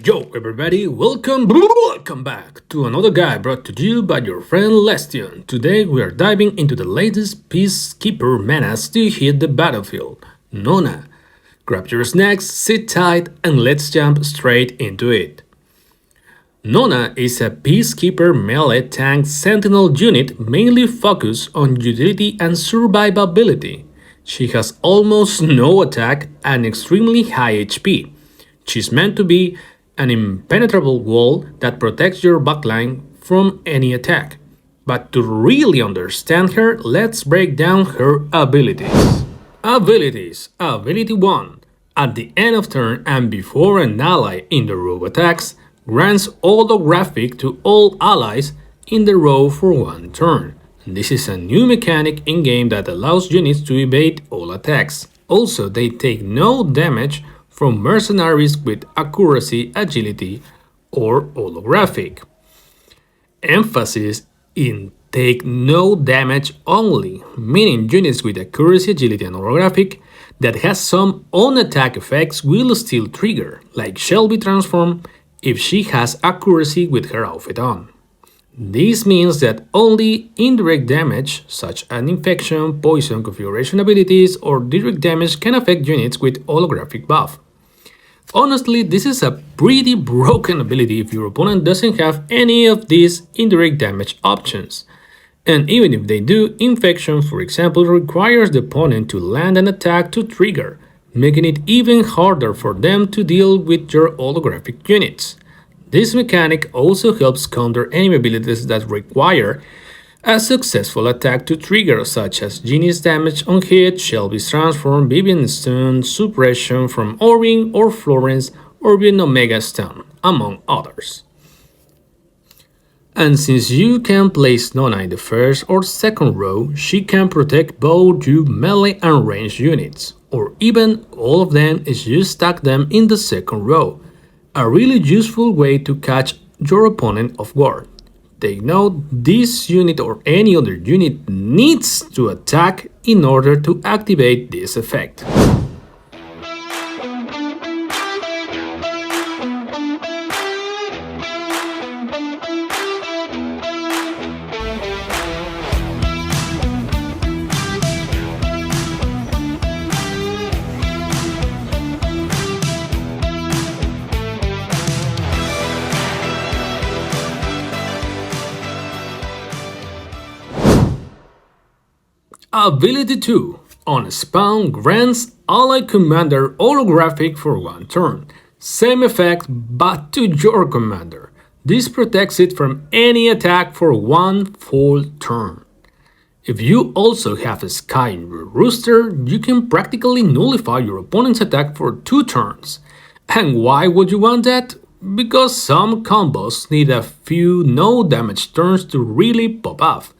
Yo everybody, welcome back to another guide brought to you by your friend Lestion. Today we are diving into the latest peacekeeper menace to hit the battlefield, Nona. Grab your snacks, sit tight, and let's jump straight into it. Nona is a peacekeeper melee tank sentinel unit mainly focused on utility and survivability. She has almost no attack and extremely high HP. She's meant to be an impenetrable wall that protects your backline from any attack. But to really understand her, let's break down her abilities. Ability 1. At the end of turn and before an ally in the row attacks, grants holographic to all allies in the row for one turn. This is a new mechanic in-game that allows units to evade all attacks. Also, they take no damage from mercenaries with accuracy, agility, or holographic. Emphasis in take no damage only, meaning units with accuracy, agility, and holographic that has some on-attack effects will still trigger, like Shelby transform if she has accuracy with her outfit on. This means that only indirect damage, such as infection, poison, configuration abilities, or direct damage can affect units with holographic buff. Honestly, this is a pretty broken ability if your opponent doesn't have any of these indirect damage options. And even if they do, infection, for example, requires the opponent to land an attack to trigger, making it even harder for them to deal with your holographic units. This mechanic also helps counter enemy abilities that require a successful attack to trigger, such as Genie's damage on hit, Shelby's transform, Vivian's stun, suppression from Orbing or Florence, Orbian Omega stun, among others. And since you can place Nona in the first or second row, she can protect both you melee and ranged units, or even all of them if you stack them in the second row. A really useful way to catch your opponent off guard. Take note, this unit or any other unit needs to attack in order to activate this effect. Ability 2. On spawn grants ally commander holographic for one turn. Same effect but to your commander. This protects it from any attack for one full turn. If you also have a Sky in your rooster, you can practically nullify your opponent's attack for 2 turns. And why would you want that? Because some combos need a few no damage turns to really pop off,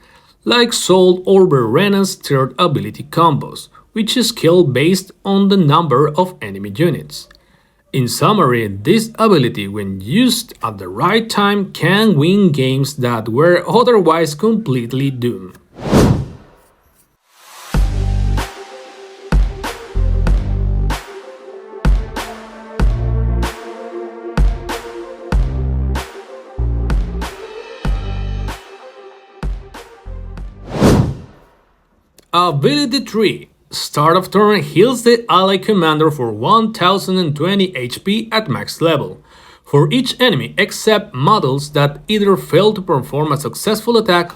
like Soul or Verena's third ability combos, which is scale based on the number of enemy units. In summary, this ability, when used at the right time, can win games that were otherwise completely doomed. Ability 3. Start of turn heals the ally commander for 1020 HP at max level, for each enemy except models that either fail to perform a successful attack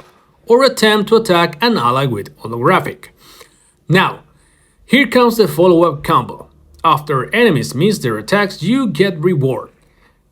or attempt to attack an ally with holographic. Now, here comes the follow-up combo. After enemies miss their attacks, you get reward.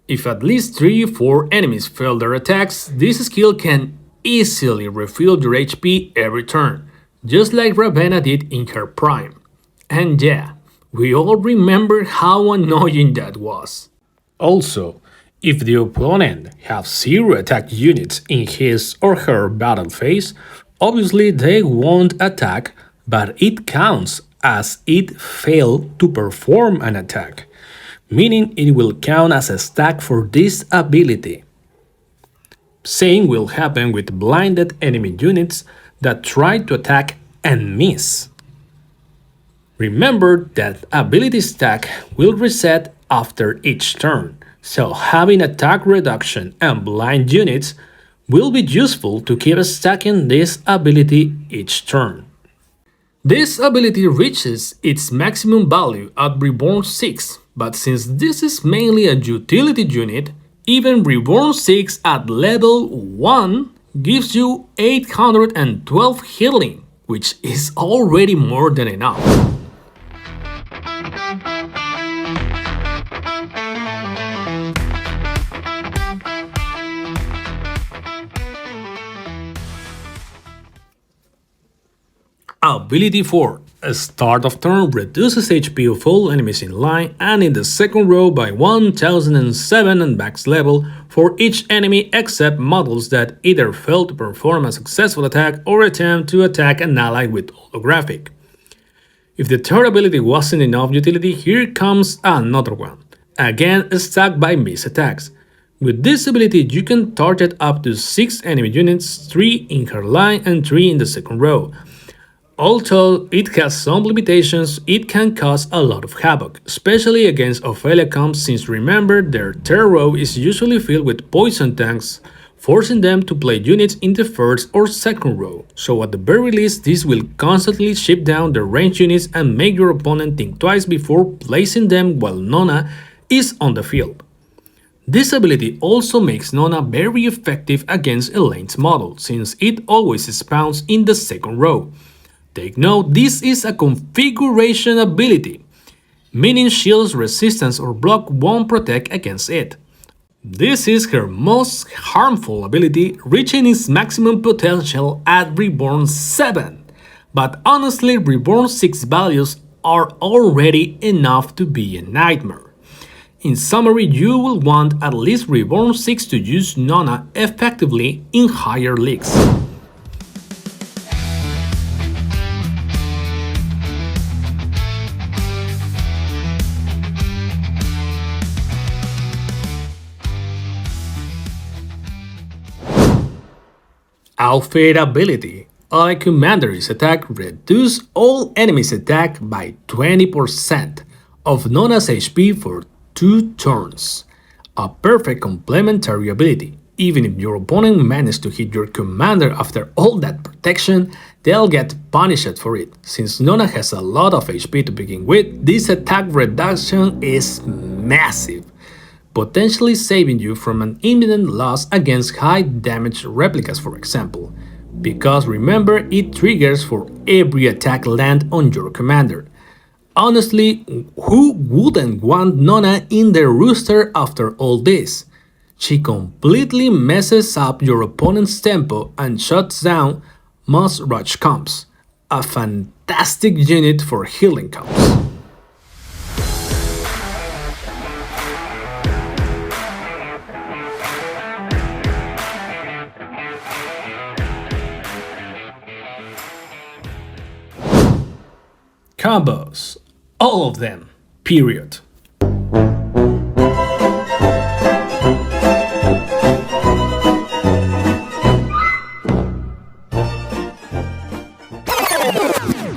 If at least 3-4 enemies fail their attacks, this skill can easily refill your HP every turn, just like Ravenna did in her prime. And yeah, we all remember how annoying that was. Also, if the opponent has 0 attack units in his or her battle phase, obviously they won't attack, but it counts as it failed to perform an attack, meaning it will count as a stack for this ability. Same will happen with blinded enemy units that try to attack and miss. Remember that ability stack will reset after each turn, So having attack reduction and blind units will be useful to keep stacking this ability each turn. This ability reaches its maximum value at Reborn 6, but since this is mainly a utility unit, even Reborn 6 at level 1 gives you 812 healing, which is already more than enough. Ability 4. Start of turn reduces HP of all enemies in line and in the second row by 1007 and max level for each enemy except models that either fail to perform a successful attack or attempt to attack an ally with holographic. If the third ability wasn't enough utility, here comes another one. Again stacked by miss attacks. With this ability you can target up to 6 enemy units, 3 in her line and 3 in the second row. Although it has some limitations, it can cause a lot of havoc, especially against Ophelia comps since remember their third row is usually filled with poison tanks, forcing them to play units in the first or second row, so at the very least this will constantly chip down the ranged units and make your opponent think twice before placing them while Nona is on the field. This ability also makes Nona very effective against Elaine's model, since it always spawns in the second row. Take note, this is a configuration ability, meaning shields, resistance, or block won't protect against it. This is her most harmful ability, reaching its maximum potential at Reborn 7. But honestly, Reborn 6 values are already enough to be a nightmare. In summary, you will want at least Reborn 6 to use Nona effectively in higher leagues. Outfit ability. Ally Commander's attack reduce all enemies' attack by 20% of Nona's HP for 2 turns. A perfect complementary ability. Even if your opponent manages to hit your commander after all that protection, they'll get punished for it. Since Nona has a lot of HP to begin with, this attack reduction is massive, potentially saving you from an imminent loss against high damage replicas for example, because remember it triggers for every attack land on your commander. Honestly, who wouldn't want Nona in their rooster after all this? She completely messes up your opponent's tempo and shuts down most rush comps, a fantastic unit for healing comps. Combos. All of them. Period.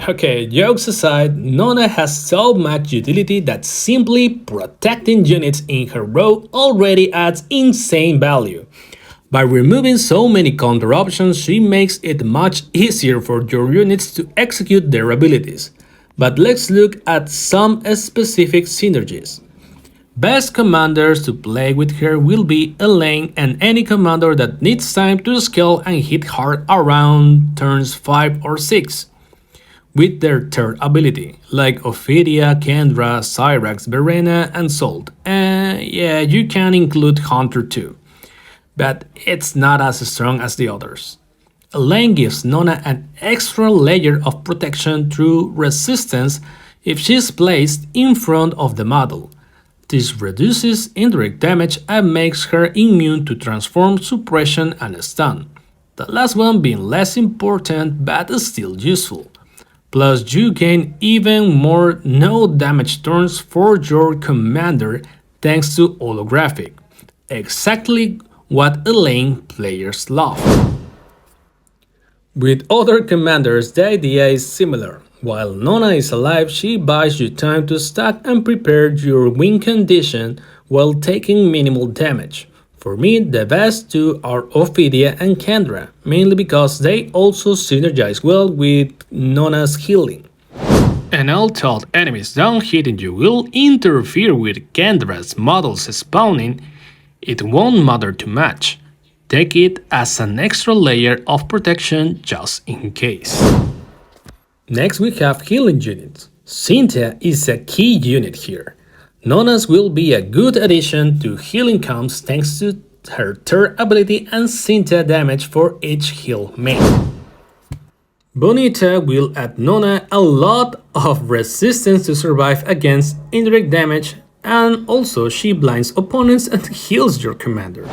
Okay, jokes aside, Nona has so much utility that simply protecting units in her row already adds insane value. By removing so many counter options, she makes it much easier for your units to execute their abilities. But let's look at some specific synergies. Best commanders to play with her will be Elaine and any commander that needs time to scale and hit hard around turns 5 or 6. With their third ability, like Ophidia, Kendra, Cyrax, Verena, and Salt. And yeah, you can include Hunter too, but it's not as strong as the others. Elaine gives Nona an extra layer of protection through resistance if she's placed in front of the model. This reduces indirect damage and makes her immune to transform, suppression, and stun. The last one being less important but still useful. Plus you gain even more no damage turns for your commander thanks to holographic. Exactly what Elaine players love. With other commanders, the idea is similar. While Nona is alive, she buys you time to stack and prepare your win condition while taking minimal damage. For me, the best two are Ophidia and Kendra, mainly because they also synergize well with Nonna's healing. And although enemies don't hit and you will interfere with Kendra's models spawning, it won't matter too much. Take it as an extra layer of protection just in case. Next we have healing units. Cynthia is a key unit here. Nonna's will be a good addition to healing comps thanks to her third ability and Cynthia damage for each heal made. Bonita will add Nonna a lot of resistance to survive against indirect damage, and also she blinds opponents and heals your commander.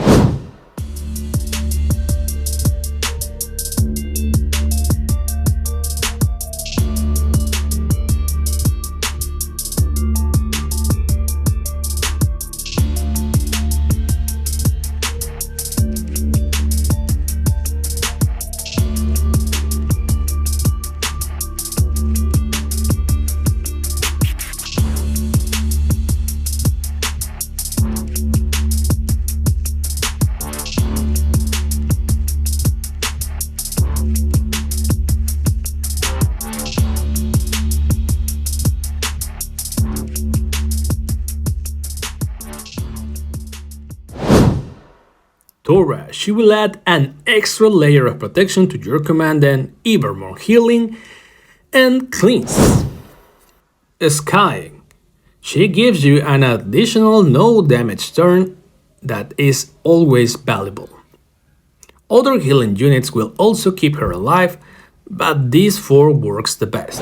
Tora, she will add an extra layer of protection to your command and even more healing and cleanse. Sky, she gives you an additional no damage turn that is always valuable. Other healing units will also keep her alive, but these four works the best.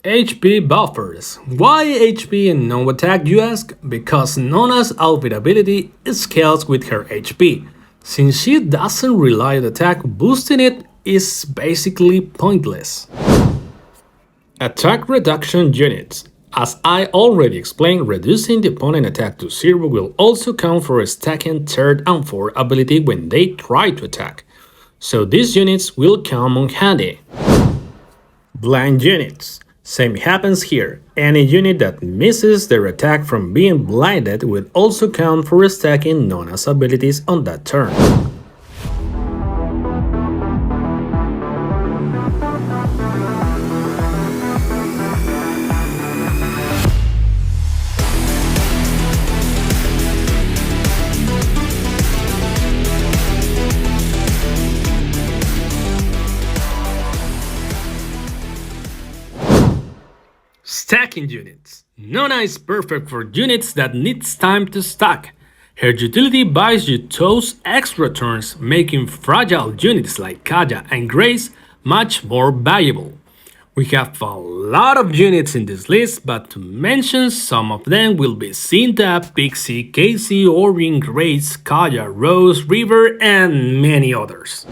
HP buffers. Why HP and no attack, you ask? Because Nonna's outfit ability scales with her HP. Since she doesn't rely on attack, boosting it is basically pointless. Attack reduction units. As I already explained, reducing the opponent attack to 0 will also count for stacking 3rd and 4th ability when they try to attack. So these units will come in handy. Blind units. Same happens here. Any unit that misses their attack from being blinded will also count for stacking Nonna's abilities on that turn. Stacking units. Nonna is perfect for units that needs time to stack. Her utility buys you those extra turns, making fragile units like Kaja and Grace much more valuable. We have a lot of units in this list, but to mention some of them will be Cinta, Pixie, Casey, Orion, Grace, Kaja, Rose, River, and many others.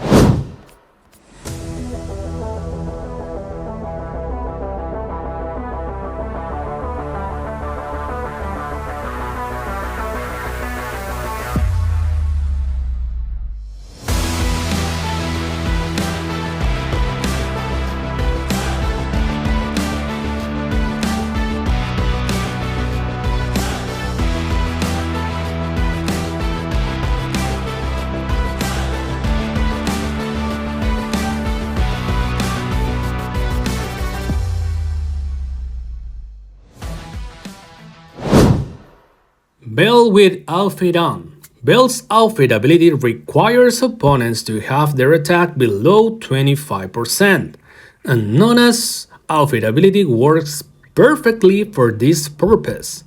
Belle with outfit on. Belle's outfit ability requires opponents to have their attack below 25%, and Nonna's outfit ability works perfectly for this purpose.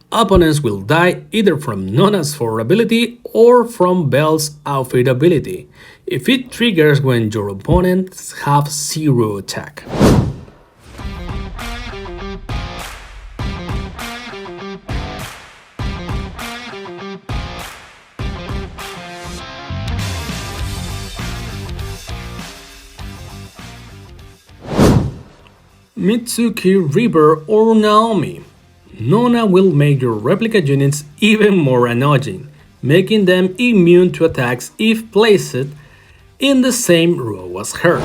Opponents will die either from Nonna's 4 ability or from Belle's outfit ability, if it triggers when your opponents have 0 attack. Mitsuki, River, or Naomi. Nona will make your replica units even more annoying, making them immune to attacks if placed in the same row as her.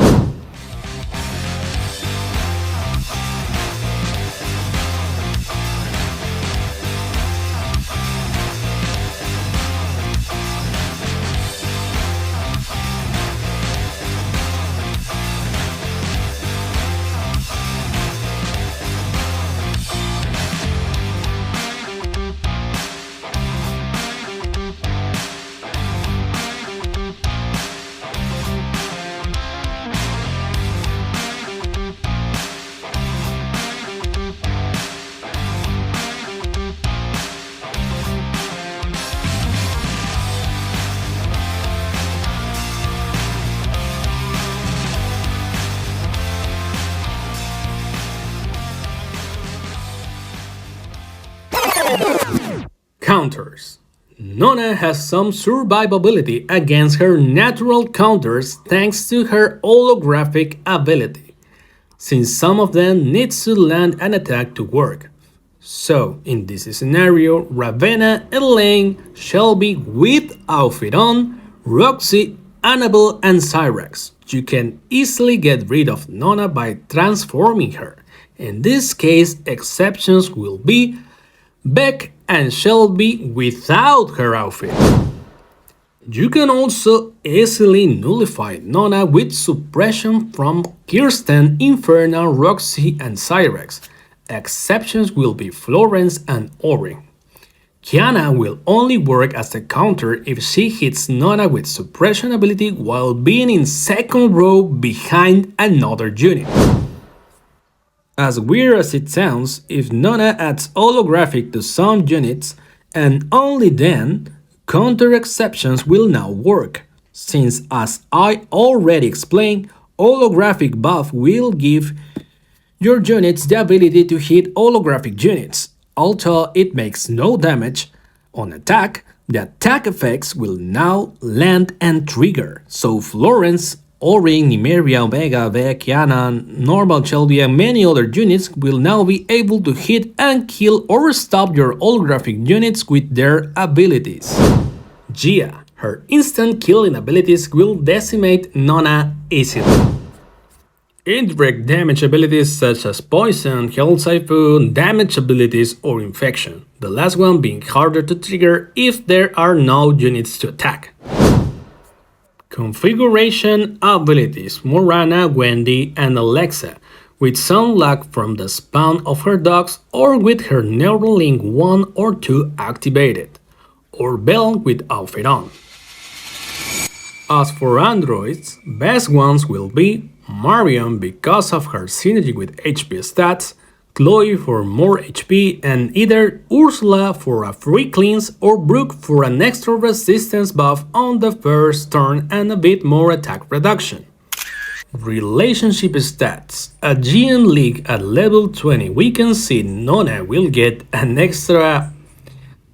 Counters. Nona has some survivability against her natural counters thanks to her holographic ability, since some of them needs to land an attack to work. So, in this scenario, Ravenna, Elaine, Shelby with outfit on, Roxy, Annabelle, and Cyrex. You can easily get rid of Nona by transforming her. In this case, exceptions will be Beck and Shelby without her outfit. You can also easily nullify Nona with suppression from Kirsten, Inferno, Roxy, and Cyrex. Exceptions will be Florence and Orin. Kiana will only work as a counter if she hits Nona with suppression ability while being in second row behind another unit. As weird as it sounds, if Nona adds holographic to some units, and only then, counter exceptions will now work, since as I already explained, holographic buff will give your units the ability to hit holographic units. Although it makes no damage on attack, the attack effects will now land and trigger, so Florence, Orin, Nymeria, Omega, Beck, Kiana, Normal, Shelby, and many other units will now be able to hit and kill or stop your holographic units with their abilities. Gia, her instant killing abilities will decimate Nona easily. Indirect damage abilities such as poison, health siphon, damage abilities, or infection, the last one being harder to trigger if there are no units to attack. Configuration abilities Morana, Wendy, and Alexa, with some luck from the spawn of her dogs or with her Neuralink 1 or 2 activated, or Belle with outfit on. As for androids, best ones will be Marion because of her synergy with HP stats, Chloe for more HP, and either Ursula for a free cleanse or Brooke for an extra resistance buff on the first turn and a bit more attack reduction. Relationship stats. At GM League at level 20 we can see Nona will get an extra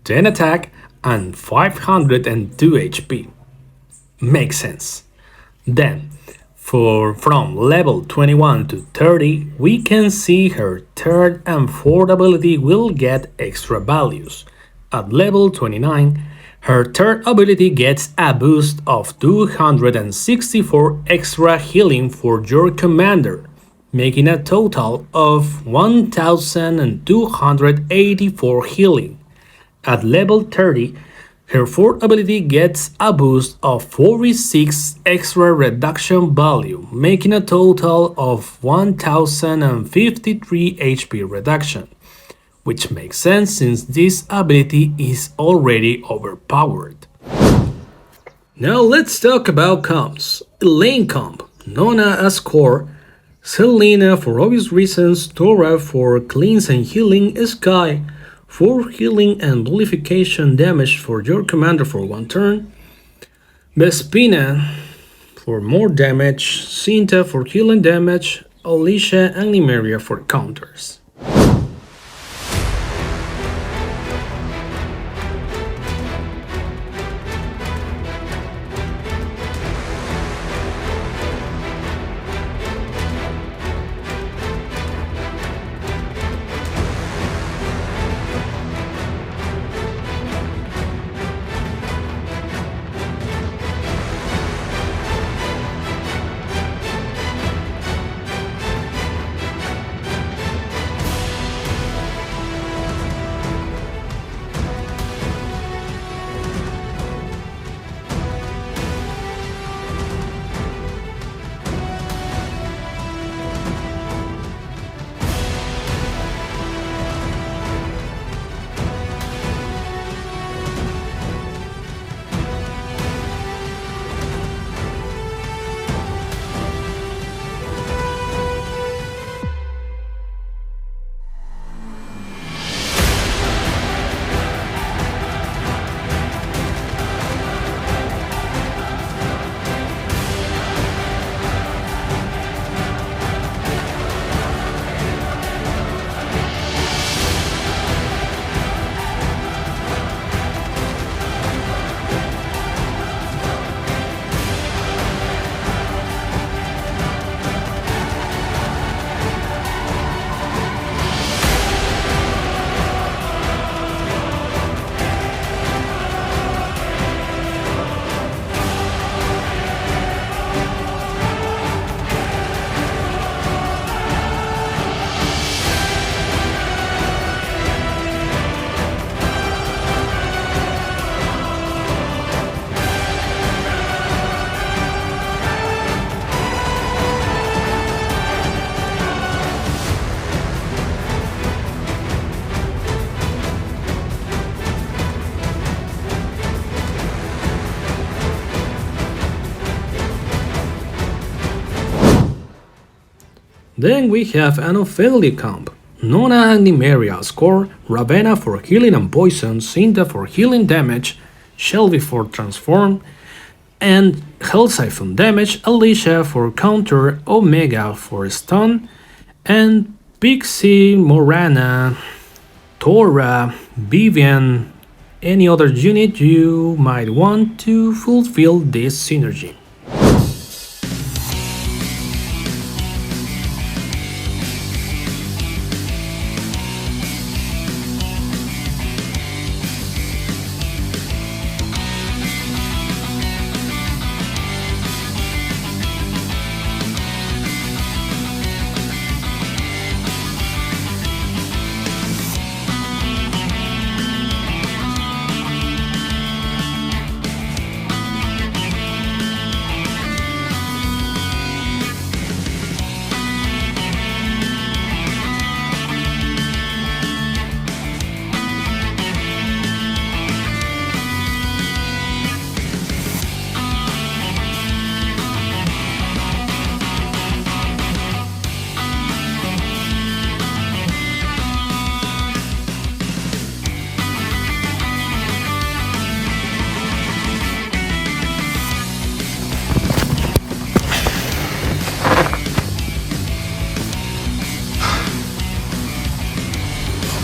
10 attack and 502 HP. Makes sense. Then, from level 21 to 30, we can see her third and fourth ability will get extra values. At level 29, her third ability gets a boost of 264 extra healing for your commander, making a total of 1284 healing. At level 30, her fourth ability gets a boost of 46 extra reduction value, making a total of 1053 HP reduction, which makes sense since this ability is already overpowered. Now let's talk about comps. Elaine comp, Nona as core, Selena for obvious reasons, Tora for cleanse and healing, Sky for healing and nullification damage for your commander for one turn, Vespina for more damage, Cinta for healing damage, Alicia and Nymeria for counters. Then we have an Ophelia comp. Nona and Nimeria score, Ravenna for healing and poison, Cinta for healing damage, Shelby for transform, and Hell Siphon damage, Alicia for counter, Omega for stun, and Pixie, Morana, Tora, Vivian, any other unit you might want to fulfill this synergy.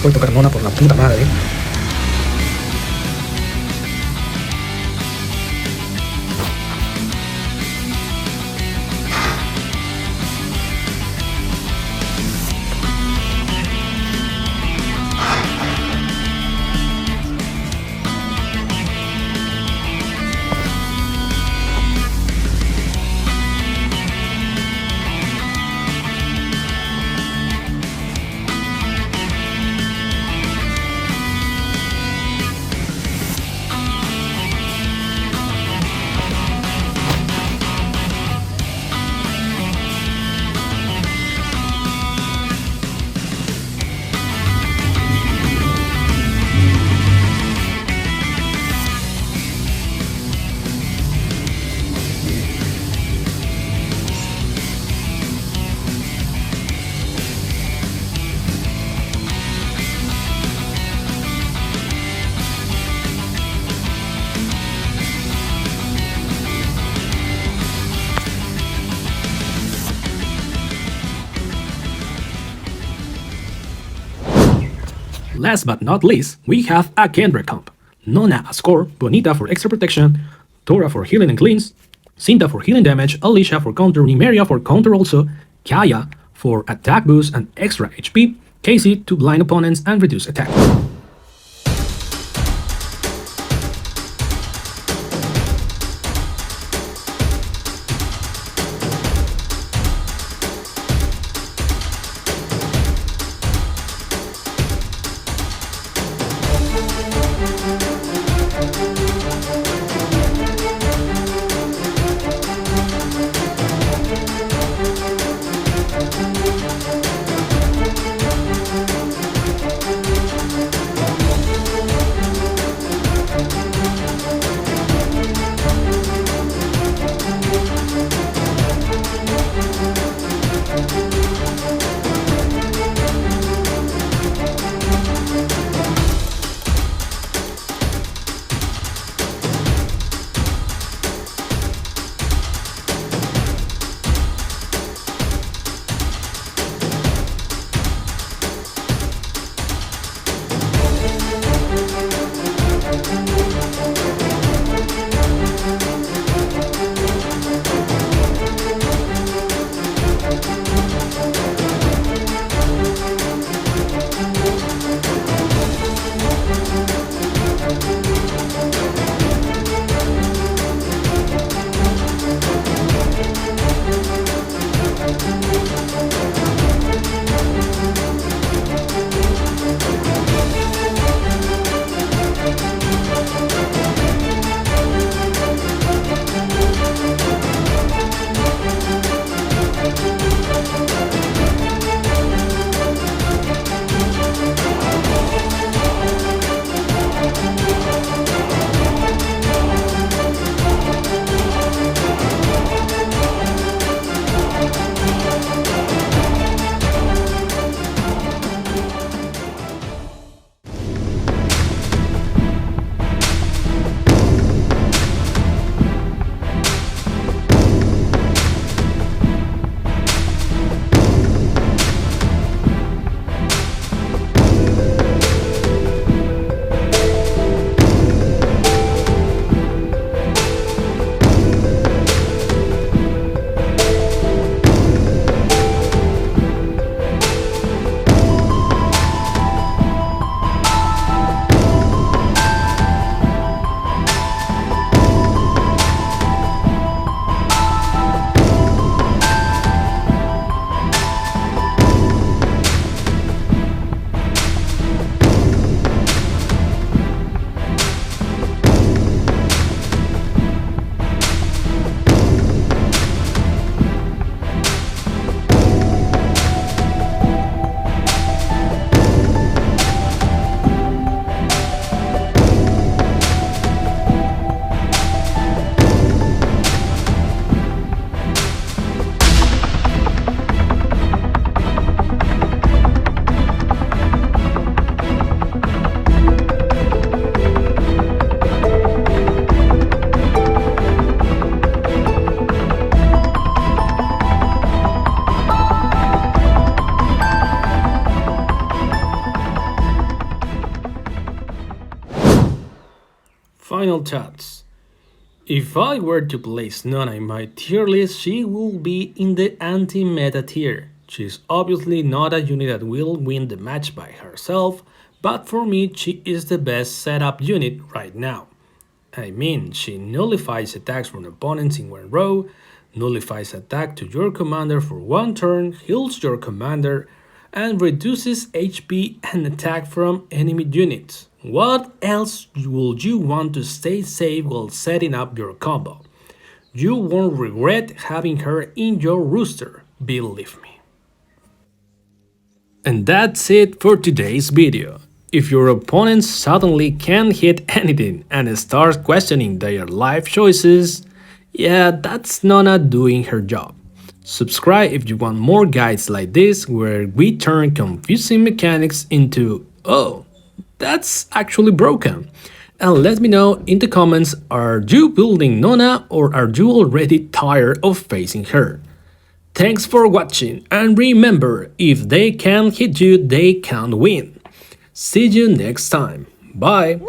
Voy a tocar Nona por la puta madre. Last but not least, we have a Kendra comp. Nona a score, Bonita for extra protection, Tora for healing and cleanse, Cinta for healing damage, Alicia for counter, Nimeria for counter also, Kaya for attack boost and extra HP, Casey to blind opponents and reduce attack. final thoughts. If I were to place Nona in my tier list, she will be in the anti-meta tier. She's obviously not a unit that will win the match by herself, but for me she is the best setup unit right now. I mean, she nullifies attacks from opponents in one row, nullifies attack to your commander for one turn, heals your commander, and reduces HP and attack from enemy units. What else would you want to stay safe while setting up your combo? You won't regret having her in your roster, believe me. And that's it for today's video. If your opponent suddenly can't hit anything and starts questioning their life choices, yeah, that's Nona doing her job. Subscribe if you want more guides like this where we turn confusing mechanics into, oh, that's actually broken. And let me know in the comments, are you building Nona or are you already tired of facing her? Thanks for watching, and remember, if they can't hit you, they can't win. See you next time. Bye!